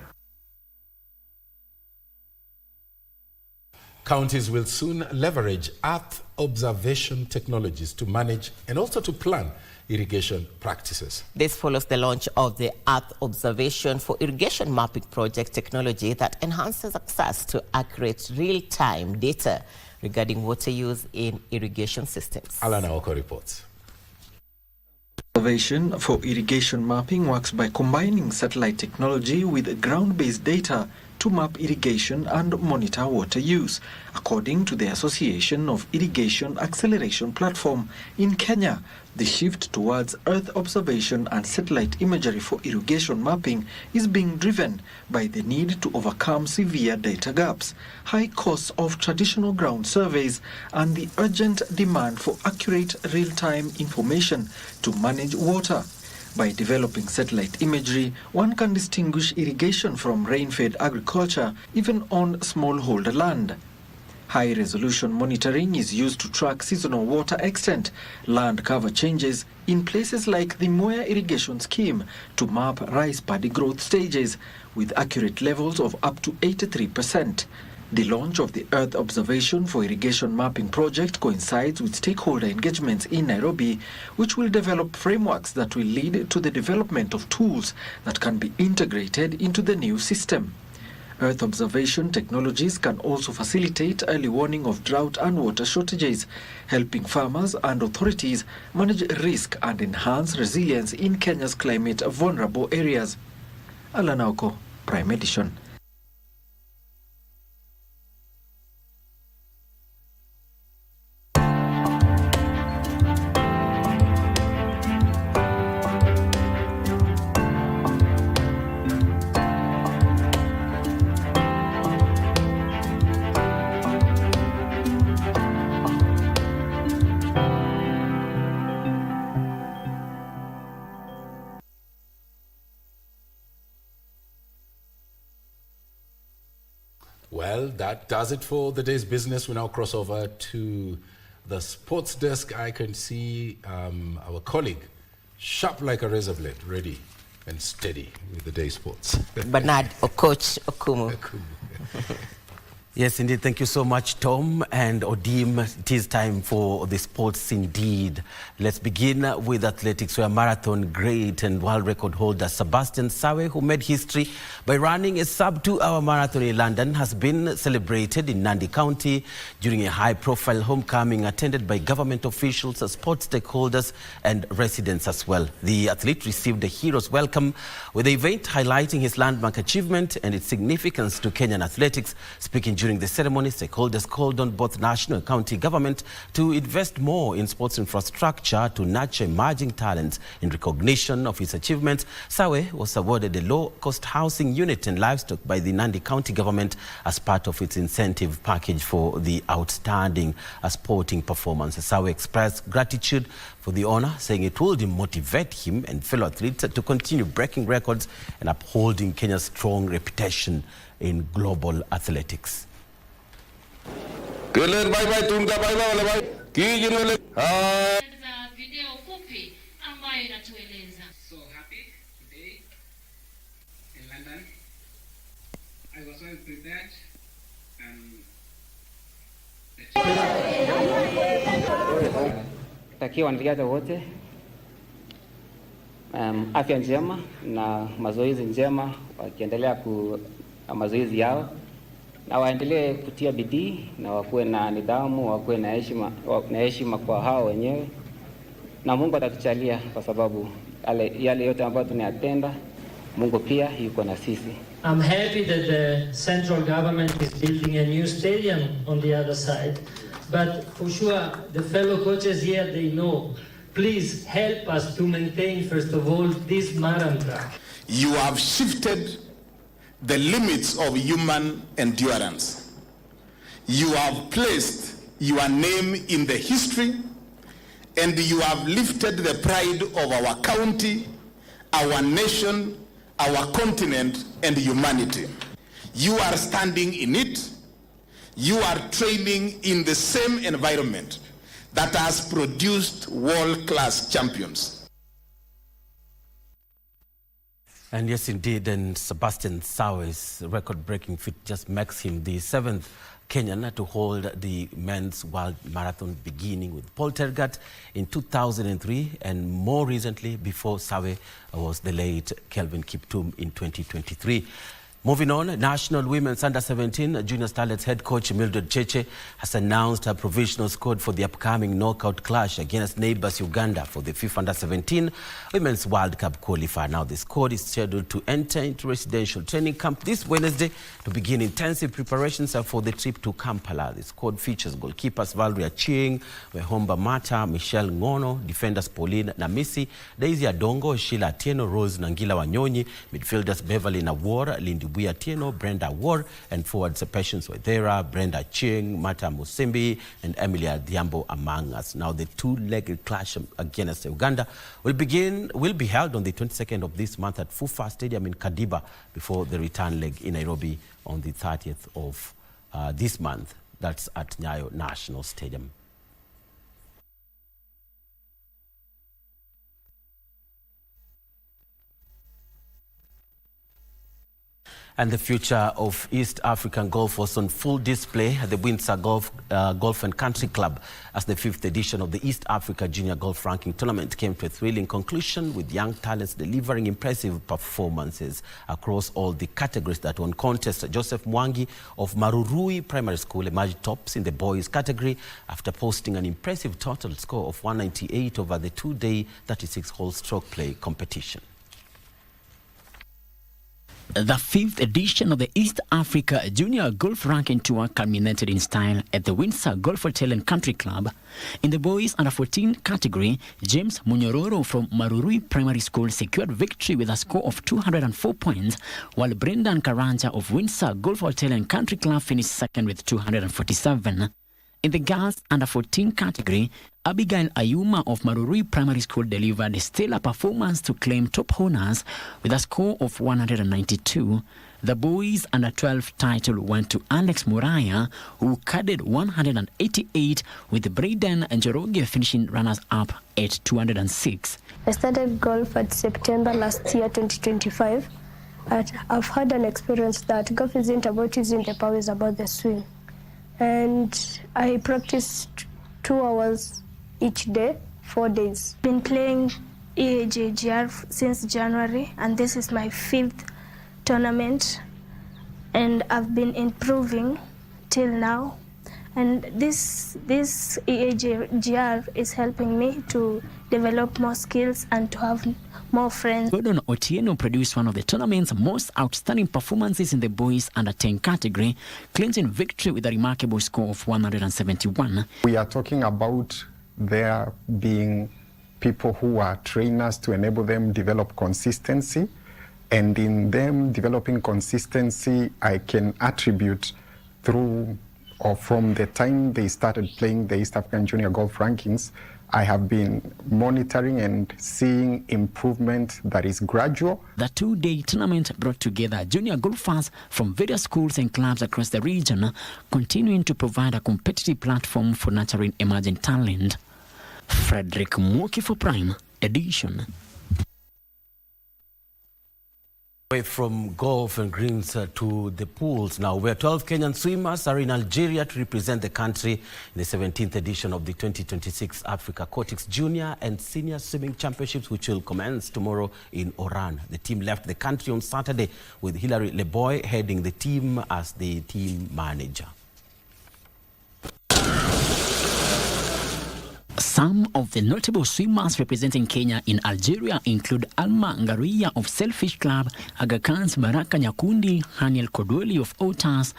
Counties will soon leverage Earth observation technologies to manage and also to plan irrigation practices. This follows the launch of the Earth Observation for Irrigation Mapping Project technology that enhances access to accurate real-time data regarding water use in irrigation systems. Alana Oko reports. Observation for irrigation mapping works by combining satellite technology with ground-based data to map irrigation and monitor water use, according to the Association of Irrigation Acceleration Platform in Kenya. The shift towards Earth observation and satellite imagery for irrigation mapping is being driven by the need to overcome severe data gaps, high costs of traditional ground surveys, and the urgent demand for accurate real-time information to manage water. By developing satellite imagery, one can distinguish irrigation from rain-fed agriculture, even on smallholder land. High-resolution monitoring is used to track seasonal water extent, land cover changes in places like the Mboya irrigation scheme to map rice paddy growth stages with accurate levels of up to 83%. The launch of the Earth Observation for Irrigation Mapping project coincides with stakeholder engagements in Nairobi, which will develop frameworks that will lead to the development of tools that can be integrated into the new system. Earth observation technologies can also facilitate early warning of drought and water shortages, helping farmers and authorities manage risk and enhance resilience in Kenya's climate vulnerable areas. Alana Oko, Prime Edition. Well, that does it for the day's business. We now cross over to the sports desk. I can see our colleague, sharp like a razor blade, ready and steady with the day's sports. Bernard Coach Okumu. Yes, indeed. Thank you so much, Tom and Odim. It is time for the sports indeed. Let's begin with athletics, where marathon great and world record holder Sebastian Sawe, who made history by running a sub-2-hour marathon in London, has been celebrated in Nandi County during a high-profile homecoming attended by government officials, sports stakeholders and residents as well. The athlete received a hero's welcome with the event highlighting his landmark achievement and its significance to Kenyan athletics. Speaking during the ceremony, stakeholders called on both national and county government to invest more in sports infrastructure to nurture emerging talents. In recognition of his achievements, Sawe was awarded a low-cost housing unit and livestock by the Nandi County government as part of its incentive package for the outstanding sporting performance. Sawe expressed gratitude for the honor, saying it will motivate him and fellow athletes to continue breaking records and upholding Kenya's strong reputation in global athletics. Video fupi ambayo inatueleza. So happy today in London. I was well prepared takia wanariadha wote afya njema na mazoezi njema, wakiendelea mazoezi yao na waendelee kutia bidii na wakuwe na nidhamu, wakuwe na heshima kwa hao wenyewe, na Mungu atatujalia kwa sababu yale yote ambayo tunayatenda Mungu pia yuko na sisi. I'm happy that the central government is building a new stadium on the other side, but for sure the fellow coaches here, they know, please help us to maintain first of all this marathon track. You have shifted the limits of human endurance. You have placed your name in the history, and you have lifted the pride of our county, our nation, our continent, and humanity. You are standing in it you are training in the same environment that has produced world-class champions. And yes, indeed, and Sebastian Sawe's record-breaking feat just makes him the 7th Kenyan to hold the men's world marathon, beginning with Paul Tergat in 2003, and more recently, before Sawe, was the late Kelvin Kiptum in 2023. Moving on, National Women's Under-17 Junior Starlets head coach Mildred Cheche has announced her provisional squad for the upcoming knockout clash against neighbors Uganda for the FIFA Under-17 Women's World Cup qualifier. Now, the squad is scheduled to enter into residential training camp this Wednesday to begin intensive preparations for the trip to Kampala. The squad features goalkeepers Valeria Chieng, Wehomba Mata, Michelle Ngono, defenders Pauline Namisi, Daisy Adongo, Sheila Atieno, Rose Nangila Wanyonyi, midfielders Beverly Nawor, Lindy Buya Tieno, Brenda Ward, and forwards Patience Wedera, Brenda Ching, Mata Musimbi, and Emilia Diambo among us. Now, the two-legged clash against Uganda will be held on the 22nd of this month at Fufa Stadium in Kadiba before the return leg in Nairobi on the 30th of this month. That's at Nyayo National Stadium. And the future of East African golf was on full display at the Windsor Golf and Country Club as the 5th edition of the East Africa Junior Golf Ranking Tournament came to a thrilling conclusion, with young talents delivering impressive performances across all the categories that won contest. Joseph Mwangi of Marurui Primary School emerged tops in the boys category after posting an impressive total score of 198 over the two-day 36-hole stroke play competition. The 5th edition of the East Africa Junior Golf Ranking Tour culminated in style at the Windsor Golf Hotel and Country Club. In the boys under 14 category, James Munyororo from Marurui Primary School secured victory with a score of 204 points, while Brendan Karanja of Windsor Golf Hotel and Country Club finished second with 247. In the girls under 14 category, Abigail Ayuma of Marurui Primary School delivered a stellar performance to claim top honors with a score of 192. The boys under 12 title went to Alex Muraya, who carded 188, with Braden and Njoroge finishing runners-up at 206. I started golf at September last year, 2025. I've had an experience that golf isn't about using the power, it's about the swing. And I practiced 2 hours each day, 4 days. Been playing EAJGR since January, and this is my 5th tournament, and I've been improving till now. And this EAJGR is helping me to develop more skills and to have more friends. Gordon Otieno produced one of the tournament's most outstanding performances in the boys under 10 category, clinching victory with a remarkable score of 171. We are talking about there being people who are trainers to enable them develop consistency, and in them developing consistency, I can attribute through or from the time they started playing the East African Junior Golf Rankings, I have been monitoring and seeing improvement that is gradual. The two-day tournament brought together junior golfers from various schools and clubs across the region, continuing to provide a competitive platform for nurturing emerging talent. Frederick Mwoki for Prime Edition. Away from golf and greens to the pools now, where 12 Kenyan swimmers are in Algeria to represent the country in the 17th edition of the 2026 Africa Aquatics Junior and Senior Swimming Championships, which will commence tomorrow in Oran. The team left the country on Saturday, with Hilary Leboy heading the team as the team manager. Some of the notable swimmers representing Kenya in Algeria include Alma Ngaria of Selfish Club, Aga Khan's Baraka Nyakundi, Haniel Kodweli of Otas,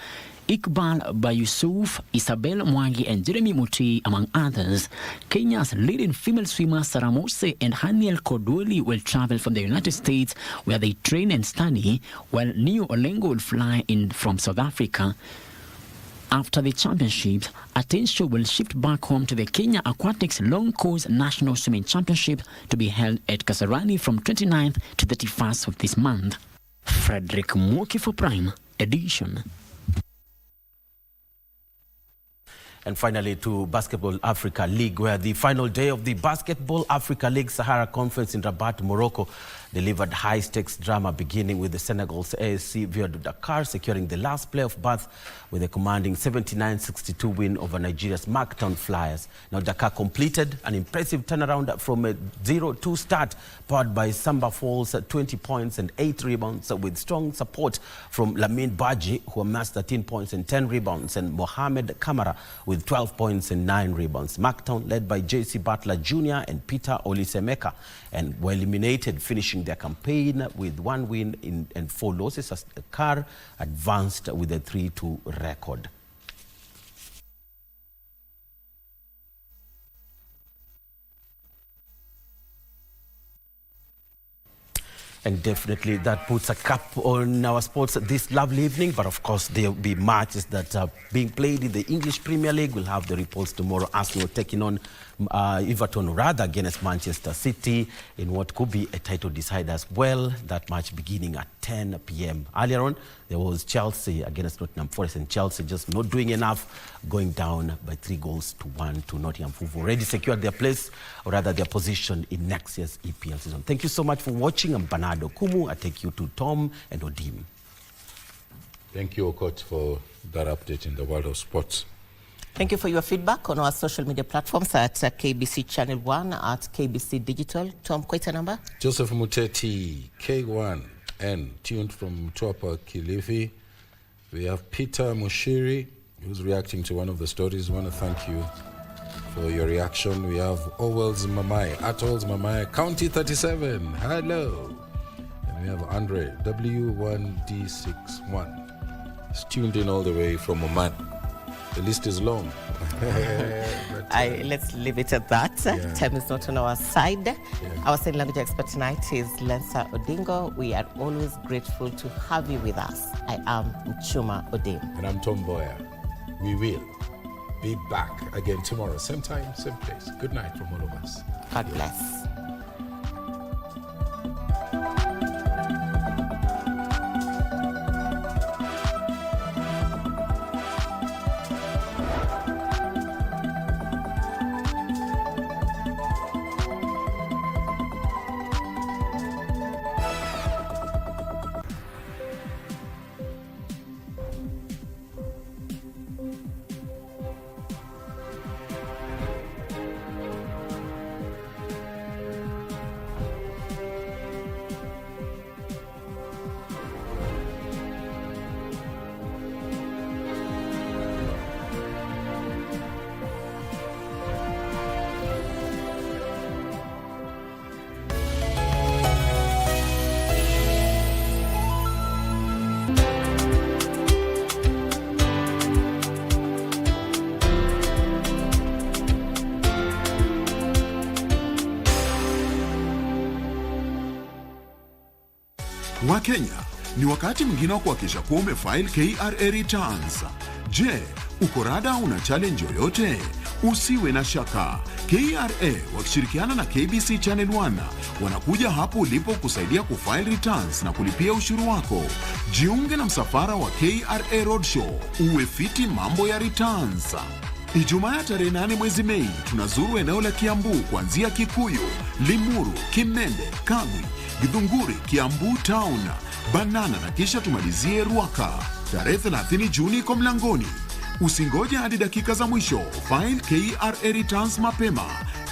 Iqbal Bayusuf, Isabel Mwangi, and Jeremy Muti, among others. Kenya's leading female swimmer Sarah Mose and Haniel Kodweli will travel from the United States, where they train and study, while Neo Olengo will fly in from South Africa. After the championships, attention will shift back home to the Kenya Aquatics Long Course National Swimming Championship to be held at Kasarani from 29th to 31st of this month. Frederick Mwoki for Prime Edition. And finally to Basketball Africa League, where the final day of the Basketball Africa League Sahara Conference in Rabat, Morocco, delivered high-stakes drama, beginning with the Senegal's ASC Via du Dakar securing the last playoff berth with a commanding 79-62 win over Nigeria's Marktown Flyers. Now Dakar completed an impressive turnaround from a 0-2 start, powered by Samba Falls 20 points and 8 rebounds, with strong support from Lamine Badji, who amassed 13 points and 10 rebounds, and Mohamed Kamara with 12 points and 9 rebounds. Marktown, led by JC Butler Jr. and Peter Olisemeka, and were eliminated, finishing their campaign with 1 win and 4 losses, as Dakar advanced with a 3-2 record. And definitely that puts a cap on our sports this lovely evening. But of course, there will be matches that are being played in the English Premier League. We'll have the reports tomorrow. Arsenal taking on Everton, rather, against Manchester City in what could be a title decider as well. That match beginning at 10 p.m. Earlier on, there was Chelsea against Nottingham Forest, and Chelsea just not doing enough, going down by 3-1 to Nottingham, who've already secured their place, or rather their position in next year's EPL season. Thank you so much for watching. I'm Bernardo Kumu. I take you to Tom and Odim. Thank you, Okot, for that update in the world of sports. Thank you for your feedback on our social media platforms at KBC Channel 1, at KBC Digital. Tom, quite a number? Joseph Muteti, K1, and tuned from Tuapa, Kilifi. We have Peter Mushiri, who's reacting to one of the stories. I want to thank you for your reaction. We have Owells Mamai, Atolls Mamai, County 37. Hello. And we have Andre, W1D61. He's tuned in all the way from Oman. The list is long. Let's leave it at that. Yeah. Time is not on our side. Yeah. Our sign language expert tonight is Lensa Odingo. We are always grateful to have you with us. I am Muchuma Odim. And I'm Mboya. We will be back again tomorrow. Same time, same place. Good night from all of us. God bless. Wakenya, ni wakati mwingine wa kuhakikisha kuwa umefile KRA returns. Je, uko rada una challenge yoyote? Usiwe na shaka. KRA wakishirikiana na KBC Channel 1 wanakuja hapo ulipo kusaidia kufile returns na kulipia ushuru wako. Jiunge na msafara wa KRA Roadshow, uwe fiti mambo ya returns. Ijumaa ya tarehe 8 mwezi Mei, tunazuru eneo la Kiambu kuanzia Kikuyu, Limuru, Kimende, Kagwi, Githunguri, Kiambu Town, Banana na kisha tumalizie Ruaka. Tarehe 30 Juni kwa mlangoni. Usingoje hadi dakika za mwisho. File KRA returns mapema